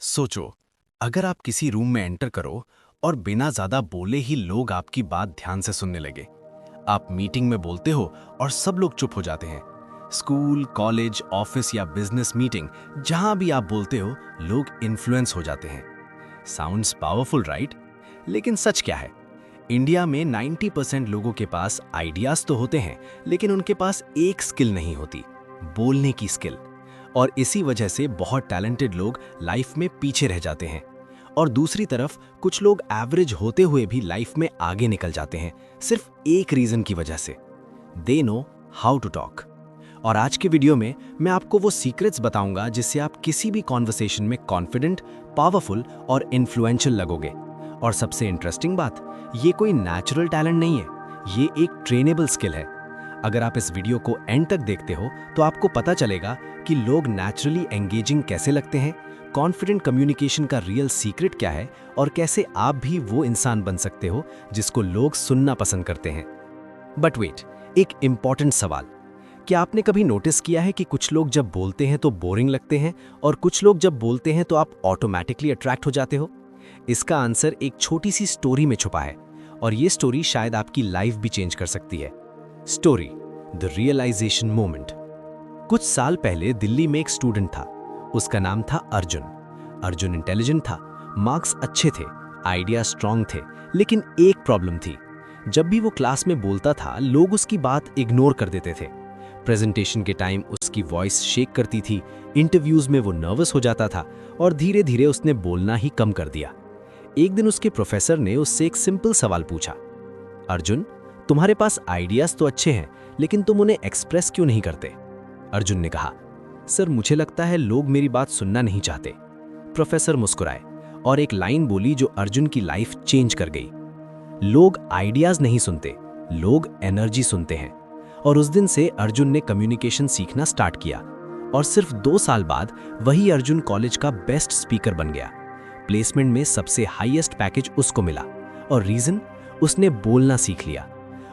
सोचो, अगर आप किसी रूम में एंटर करो और बिना ज्यादा बोले ही लोग आपकी बात ध्यान से सुनने लगे। आप मीटिंग में बोलते हो और सब लोग चुप हो जाते हैं। स्कूल, कॉलेज, ऑफिस या बिजनेस मीटिंग, जहां भी आप बोलते हो लोग इन्फ्लुएंस हो जाते हैं। Sounds powerful, right? लेकिन सच क्या है? इंडिया में 90% लोगों के पास आइडियाज तो होते हैं, लेकिन उनके पास एक स्किल नहीं होती, बोलने की स्किल। और इसी वजह से बहुत टैलेंटेड लोग लाइफ में पीछे रह जाते हैं। और दूसरी तरफ कुछ लोग एवरेज होते हुए भी लाइफ में आगे निकल जाते हैं, सिर्फ एक रीजन की वजह से, they know how to talk. और आज के वीडियो में मैं आपको वो सीक्रेट्स बताऊंगा जिससे आप किसी भी कॉन्वर्सेशन में कॉन्फिडेंट, पावरफुल और इन्फ्लुएंशियल लगोगे। और सबसे इंटरेस्टिंग बात, ये कोई नेचुरल टैलेंट नहीं है, ये एक ट्रेनेबल स्किल है। अगर आप इस वीडियो को एंड तक देखते हो तो आपको पता चलेगा कि लोग नेचुरली एंगेजिंग कैसे लगते हैं, कॉन्फिडेंट कम्युनिकेशन का रियल सीक्रेट क्या है और कैसे आप भी वो इंसान बन सकते हो जिसको लोग सुनना पसंद करते हैं। बट वेट, एक इंपॉर्टेंट सवाल, क्या आपने कभी नोटिस किया है कि कुछ लोग जब बोलते हैं तो बोरिंग लगते हैं और कुछ लोग जब बोलते हैं तो आप ऑटोमेटिकली अट्रैक्ट हो जाते हो? इसका आंसर एक छोटी सी स्टोरी में छुपा है, और ये स्टोरी शायद आपकी लाइफ भी चेंज कर सकती है। Story, the realisation moment. कुछ साल पहले दिल्ली में एक स्टूडेंट था। उसका नाम था अर्जुन। अर्जुन इंटेलिजेंट था, मार्क्स अच्छे थे, आइडिया स्ट्रांग थे, लेकिन एक प्रॉब्लम थी। जब भी वो क्लास में बोलता था लोग उसकी बात इग्नोर कर देते थे। प्रेजेंटेशन के टाइम उसकी वॉइस शेक करती थी, इंटरव्यूज में वो नर्वस हो जाता था और धीरे धीरे उसने बोलना ही कम कर दिया। एक दिन उसके प्रोफेसर ने उससे एक सिंपल सवाल पूछा, अर्जुन, तुम्हारे पास आइडियाज तो अच्छे हैं, लेकिन तुम उन्हें एक्सप्रेस क्यों नहीं करते? अर्जुन ने कहा, सर मुझे लगता है लोग मेरी बात सुनना नहीं चाहते। प्रोफेसर मुस्कुराए और एक लाइन बोली जो अर्जुन की लाइफ चेंज कर गई, लोग आइडियाज नहीं सुनते, लोग एनर्जी सुनते हैं। और उस दिन से अर्जुन ने कम्युनिकेशन सीखना स्टार्ट किया, और सिर्फ 2 साल बाद वही अर्जुन कॉलेज का बेस्ट स्पीकर बन गया। प्लेसमेंट में सबसे हाईएस्ट पैकेज उसको मिला, और रीजन, उसने बोलना सीख लिया।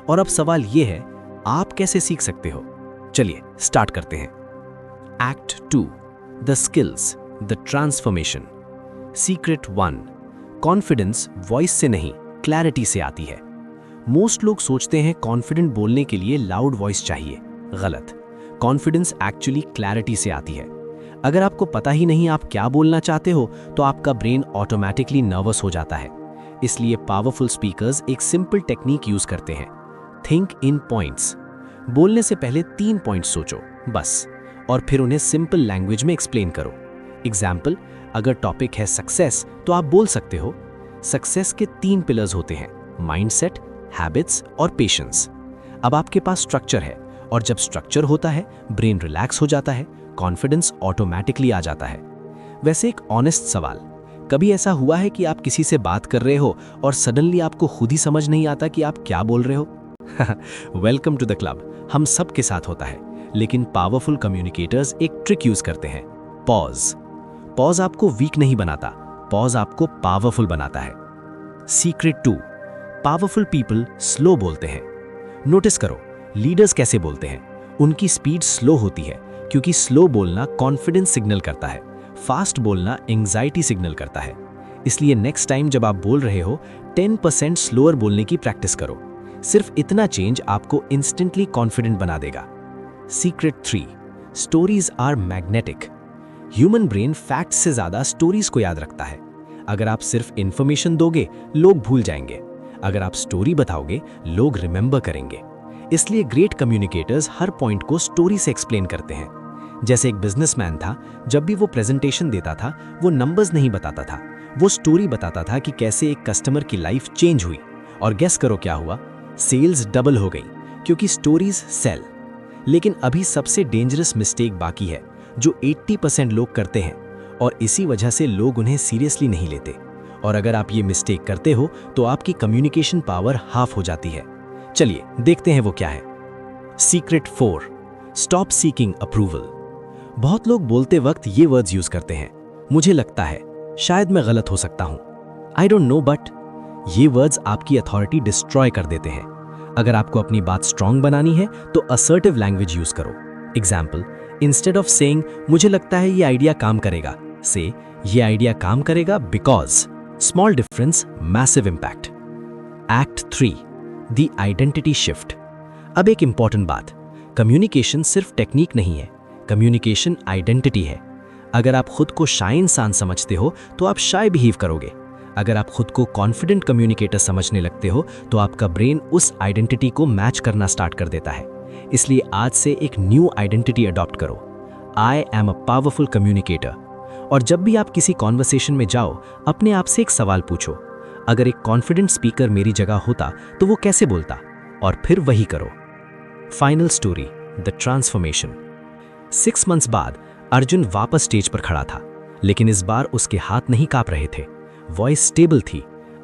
और अब सवाल यह है, आप कैसे सीख सकते हो? चलिए स्टार्ट करते हैं। Act 2, the skills, the transformation. Secret 1, confidence voice से नहीं, क्लैरिटी से आती है। मोस्ट लोग सोचते हैं कॉन्फिडेंट बोलने के लिए लाउड वॉइस चाहिए। गलत। कॉन्फिडेंस एक्चुअली क्लैरिटी से आती है। अगर आपको पता ही नहीं आप क्या बोलना चाहते हो तो आपका ब्रेन ऑटोमेटिकली नर्वस हो जाता है। इसलिए पावरफुल स्पीकर्स एक सिंपल टेक्निक यूज करते हैं, थिंक इन पॉइंट्स। बोलने से पहले 3 पॉइंट्स सोचो बस, और फिर उन्हें सिंपल लैंग्वेज में एक्सप्लेन करो। एग्जाम्पल, अगर टॉपिक है सक्सेस तो आप बोल सकते हो, सक्सेस के 3 पिलर्स होते हैं, माइंडसेट, हैबिट्स और पेशेंस। अब आपके पास स्ट्रक्चर है, और जब स्ट्रक्चर होता है ब्रेन रिलैक्स हो जाता है, कॉन्फिडेंस ऑटोमेटिकली आ जाता है। वैसे एक ऑनेस्ट सवाल, कभी ऐसा हुआ है कि आप किसी से बात कर रहे हो और सडनली आपको खुद ही समझ नहीं आता कि आप क्या बोल रहे हो? Welcome to the club. हम सब के साथ होता है, लेकिन पावरफुल कम्युनिकेटर्स एक ट्रिक यूज करते हैं, पॉज। पॉज आपको वीक नहीं बनाता, पॉज आपको पावरफुल बनाता है। सीक्रेट 2, पावरफुल पीपल स्लो बोलते हैं। नोटिस करो, लीडर्स कैसे बोलते हैं। उनकी स्पीड स्लो होती है, क्योंकि स्लो बोलना कॉन्फिडेंस सिग्नल करता है, फास्ट बोलना एंग्जाइटी सिग्नल करता है। इसलिए नेक्स्ट टाइम जब आप बोल रहे हो 10% स्लोअर बोलने की प्रैक्टिस करो। सिर्फ इतना चेंज आपको इंस्टेंटली कॉन्फिडेंट बना देगा। Secret 3, stories are magnetic. Human brain facts से ज्यादा स्टोरीज को याद रखता है। अगर आप सिर्फ इंफॉर्मेशन दोगे लोग भूल जाएंगे, अगर आप स्टोरी बताओगे लोग रिमेंबर करेंगे। इसलिए ग्रेट कम्युनिकेटर्स हर पॉइंट को स्टोरी से एक्सप्लेन करते हैं। जैसे एक बिजनेसमैन था, जब भी वो प्रेजेंटेशन देता था वो नंबर्स नहीं बताता था, वो स्टोरी बताता था कि कैसे एक कस्टमर की लाइफ चेंज हुई। और गेस करो क्या हुआ? सेल्स डबल हो गई, क्योंकि स्टोरीज सेल। लेकिन अभी सबसे डेंजरस मिस्टेक बाकी है, जो 80% लोग करते हैं, और इसी वजह से लोग उन्हें सीरियसली नहीं लेते। और अगर आप ये मिस्टेक करते हो तो आपकी कम्युनिकेशन पावर हाफ हो जाती है। चलिए देखते हैं वो क्या है। Secret 4, stop seeking approval. बहुत लोग बोलते वक्त ये वर्ड्स यूज करते हैं, मुझे लगता है, शायद मैं गलत हो सकता हूं, आई डोंट नो बट। ये वर्ड्स आपकी अथॉरिटी डिस्ट्रॉय कर देते हैं। अगर आपको अपनी बात स्ट्रांग बनानी है तो असर्टिव लैंग्वेज यूज करो। एग्जाम्पल, इंस्टेड ऑफ सेइंग मुझे लगता है ये आइडिया काम करेगा, से ये आइडिया काम करेगा because small difference massive impact. Act 3 the identity shift. अब एक इंपॉर्टेंट बात, कम्युनिकेशन सिर्फ टेक्निक नहीं है, कम्युनिकेशन आइडेंटिटी है। अगर आप खुद को शाय इंसान समझते हो तो आप शाय बिहेव करोगे। अगर आप खुद को कॉन्फिडेंट कम्युनिकेटर समझने लगते हो तो आपका ब्रेन उस आइडेंटिटी को मैच करना स्टार्ट कर देता है। इसलिए आज से एक न्यू आइडेंटिटी अडॉप्ट करो, I am a powerful communicator. और जब भी आप किसी कॉन्वर्सेशन में जाओ, अपने आप से एक सवाल पूछो, अगर एक कॉन्फिडेंट स्पीकर मेरी जगह होता तो वो कैसे बोलता, और फिर वही करो। Final story, the transformation. 6 months बाद अर्जुन वापस स्टेज पर खड़ा था, लेकिन इस बार उसके हाथ नहीं कांप रहे थे, वॉइस स्टेबल थी,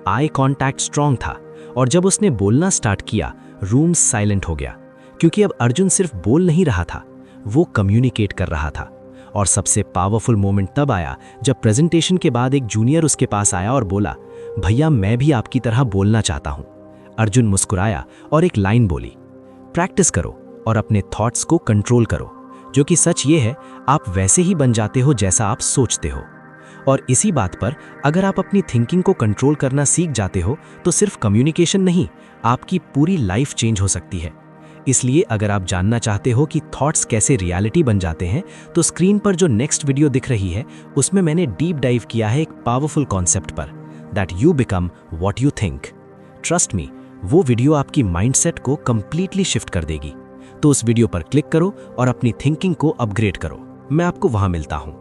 आई कांटेक्ट स्ट्रांग था, और जब उसने बोलना स्टार्ट किया रूम साइलेंट हो गया, क्योंकि अब अर्जुन सिर्फ बोल नहीं रहा था, वो कम्युनिकेट कर रहा था। और सबसे पावरफुल मोमेंट तब आया जब प्रेजेंटेशन के बाद एक जूनियर उसके पास आया और बोला, भैया मैं भी आपकी तरह बोलना चाहता हूं। अर्जुन मुस्कुराया और एक लाइन बोली, प्रैक्टिस करो और अपने थॉट्स को कंट्रोल करो, जो कि सच ये है, आप वैसे ही बन जाते हो जैसा आप सोचते हो। और इसी बात पर अगर आप अपनी थिंकिंग को कंट्रोल करना सीख जाते हो तो सिर्फ कम्युनिकेशन नहीं, आपकी पूरी लाइफ चेंज हो सकती है। इसलिए अगर आप जानना चाहते हो कि थॉट्स कैसे रियलिटी बन जाते हैं, तो स्क्रीन पर जो नेक्स्ट वीडियो दिख रही है उसमें मैंने डीप डाइव किया है एक पावरफुल कॉन्सेप्ट पर, that you become what you think. Trust me, वो वीडियो आपकी माइंडसेट को कंप्लीटली शिफ्ट कर देगी। तो उस वीडियो पर क्लिक करो और अपनी थिंकिंग को अपग्रेड करो। मैं आपको वहां मिलता हूं।